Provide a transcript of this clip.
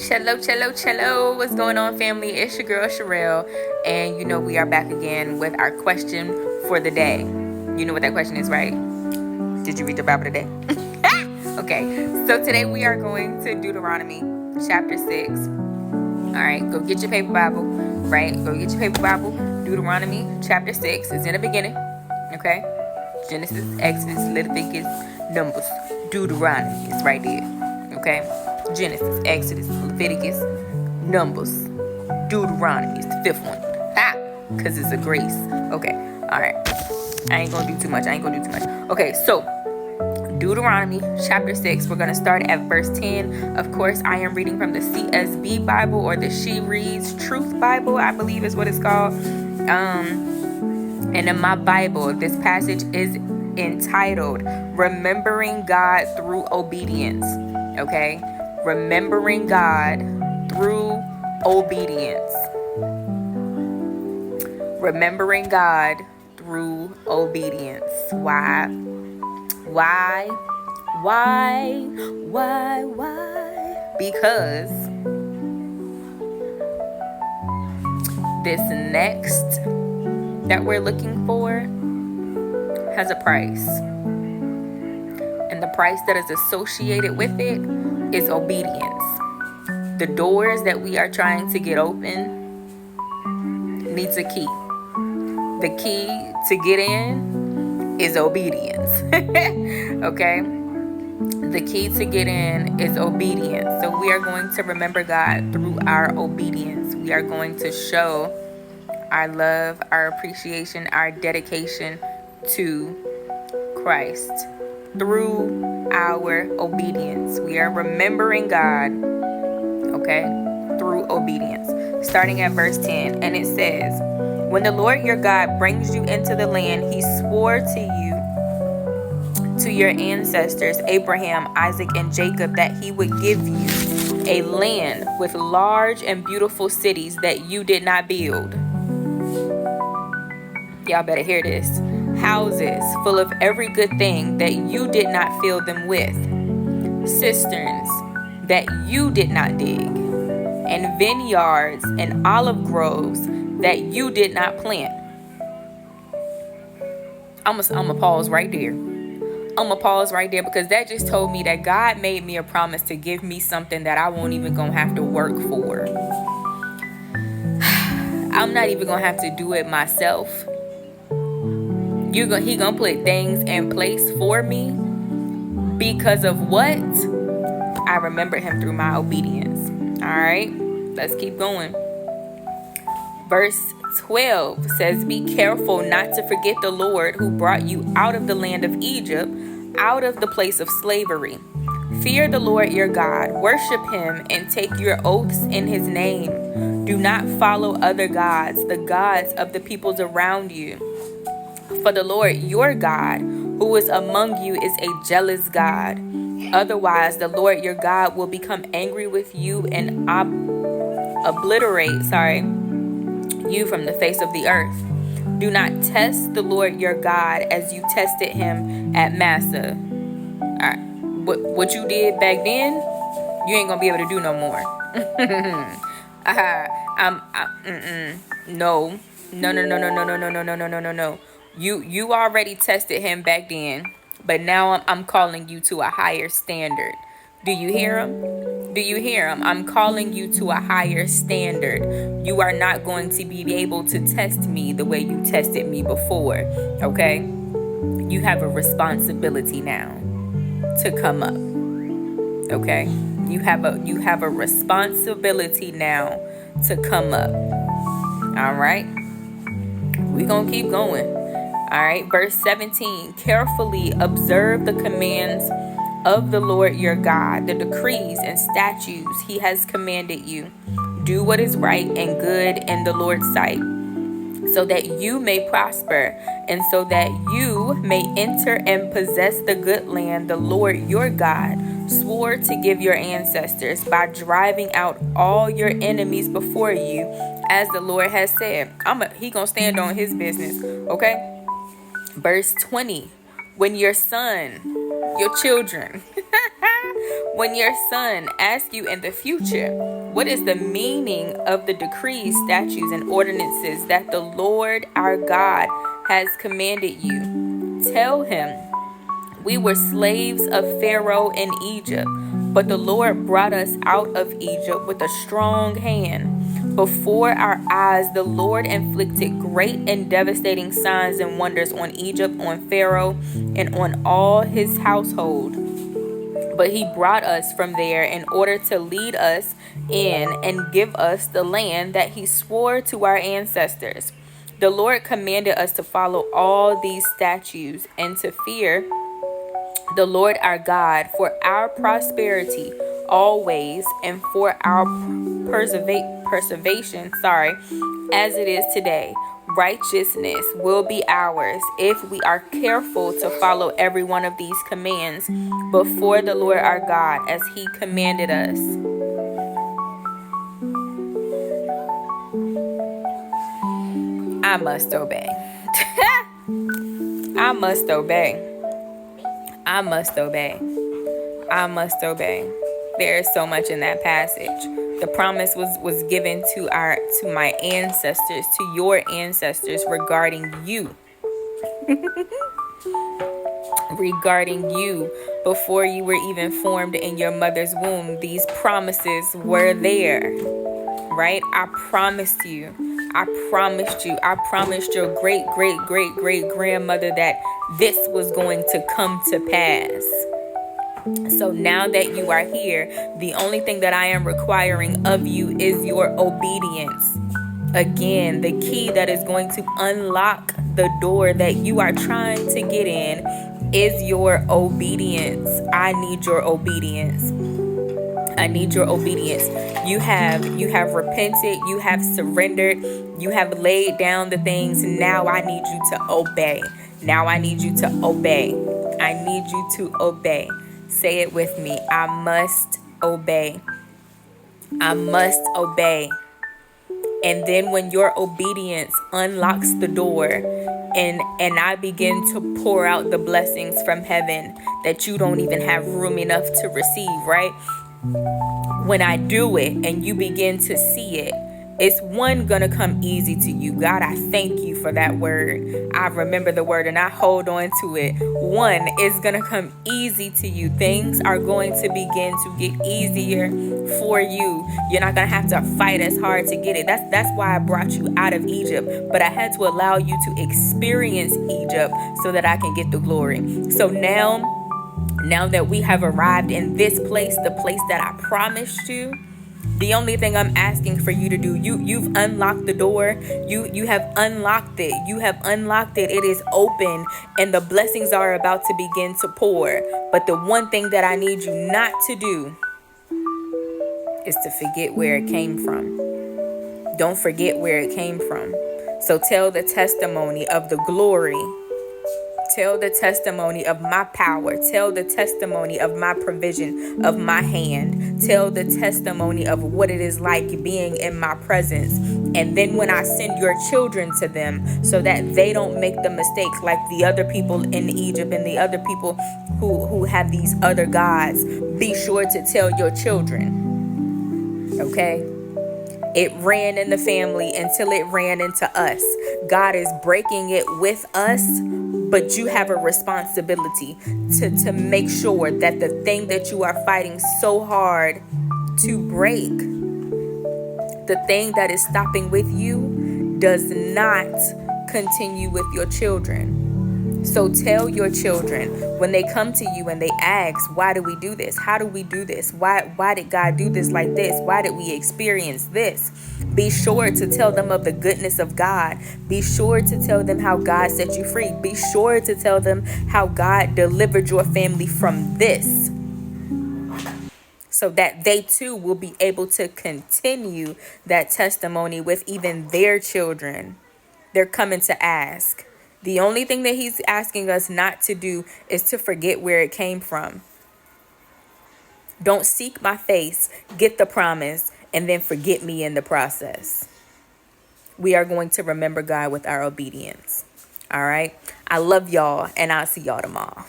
Cello. What's going on, family? It's your girl, Sherelle. And we are back again with our question for the day. You know what that question is, right? Did you read the Bible today? Okay, so today we are going to Deuteronomy chapter 6. All right, go get your paper Bible, right? Go get your paper Bible. Deuteronomy chapter 6 is in the beginning, okay? Genesis, Exodus, Leviticus, Numbers, Deuteronomy is right there, okay? Genesis, Exodus, Leviticus, Numbers, Deuteronomy is the fifth one. Because it's a grace. Okay, all right. I ain't gonna do too much. Okay, so Deuteronomy chapter 6, we're going to start at verse 10. Of course, I am reading from the CSB Bible, or the She Reads Truth Bible, I believe is what it's called. And in my Bible, this passage is entitled Remembering God Through Obedience. Okay? Remembering God through obedience. Remembering God through obedience. Why? Because this next that we're looking for has a price. And the price that is associated with it is obedience. The doors that we are trying to get open needs a key. The key to get in is obedience. Okay? The key to get in is obedience. So we are going to remember God through our obedience. We are going to show our love, our appreciation, our dedication to Christ through our obedience. We are remembering God, okay, through obedience. Starting at verse 10, and it says, when the Lord your God brings you into the land he swore to your ancestors, Abraham, Isaac, and Jacob, that he would give you a land with large and beautiful cities that you did not build. Y'all better hear this. Houses full of every good thing that you did not fill them with. Cisterns that you did not dig. And vineyards and olive groves that you did not plant. I'm gonna pause right there. Because that just told me that God made me a promise to give me something that I won't even gonna have to work for. I'm not even gonna have to do it myself. He gonna put things in place for me because of what? I remember him through my obedience. All right, let's keep going. Verse 12 says, be careful not to forget the Lord who brought you out of the land of Egypt, out of the place of slavery. Fear the Lord your God, worship him, and take your oaths in his name. Do not follow other gods, the gods of the peoples around you. For the Lord your God, who is among you, is a jealous God. Otherwise, the Lord your God will become angry with you and obliterate you from the face of the earth. Do not test the Lord your God as you tested him at Massa. All right. What you did back then, you ain't gonna be able to do no more. No. You already tested him back then, but now I'm calling you to a higher standard. Do you hear him? I'm calling you to a higher standard. You are not going to be able to test me the way you tested me before, okay? You have a responsibility now to come up, okay? You have a responsibility now to come up, all right? We're going to keep going, all right? Verse 17, carefully observe the commands of the Lord your God, the decrees and statutes he has commanded you. Do what is right and good in the Lord's sight, so that you may prosper, and so that you may enter and possess the good land the Lord your God swore to give your ancestors, by driving out all your enemies before you, as the Lord has said. He gonna stand on his business, okay? Verse 20, when your son, your children, When your son asks you in the future, what is the meaning of the decrees, statutes, and ordinances that the Lord our God has commanded you, tell him, we were slaves of Pharaoh in Egypt, but the Lord brought us out of Egypt with a strong hand. Before our eyes, the Lord inflicted great and devastating signs and wonders on Egypt, on Pharaoh, and on all his household. But he brought us from there in order to lead us in and give us the land that he swore to our ancestors. The Lord commanded us to follow all these statutes and to fear the Lord our God for our prosperity always and for our preservation, as it is today. Righteousness will be ours if we are careful to follow every one of these commands before the Lord our God as he commanded us. I must obey. I must obey. I must obey. I must obey. There is so much in that passage. The promise was given to my ancestors, to your ancestors, regarding you. Regarding you, before you were even formed in your mother's womb, these promises were there, right? I promised you. I promised you. I promised your great grandmother that this was going to come to pass. So now that you are here, the only thing that I am requiring of you is your obedience. Again, the key that is going to unlock the door that you are trying to get in is your obedience. I need your obedience. I need your obedience. You have repented, you have surrendered, you have laid down the things. Now I need you to obey. Now I need you to obey. I need you to obey. Say it with me. I must obey. I must obey. And then when your obedience unlocks the door and I begin to pour out the blessings from heaven that you don't even have room enough to receive, right? When I do it and you begin to see it, it's gonna come easy to you. God, I thank you for that word. I remember the word and I hold on to it. It's gonna come easy to you. Things are going to begin to get easier for you. You're not gonna have to fight as hard to get it. That's why I brought you out of Egypt. But I had to allow you to experience Egypt so that I can get the glory. So now that we have arrived in this place, the place that I promised you, the only thing I'm asking for you to do, you've unlocked the door. You have unlocked it. You have unlocked it. It is open and the blessings are about to begin to pour. But the one thing that I need you not to do is to forget where it came from. Don't forget where it came from. So tell the testimony of the glory. Tell the testimony of my power. Tell the testimony of my provision, of my hand. Tell the testimony of what it is like being in my presence. And then when I send your children to them so that they don't make the mistake like the other people in Egypt and the other people who have these other gods, be sure to tell your children. Okay? It ran in the family until it ran into us. God is breaking it with us, but you have a responsibility to make sure that the thing that you are fighting so hard to break, the thing that is stopping with you, does not continue with your children. So tell your children when they come to you and they ask, why do we do this? How do we do this? Why did God do this like this? Why did we experience this? Be sure to tell them of the goodness of God. Be sure to tell them how God set you free. Be sure to tell them how God delivered your family from this, so that they too will be able to continue that testimony with even their children. They're coming to ask. The only thing that he's asking us not to do is to forget where it came from. Don't seek my face, get the promise, and then forget me in the process. We are going to remember God with our obedience. All right? I love y'all, and I'll see y'all tomorrow.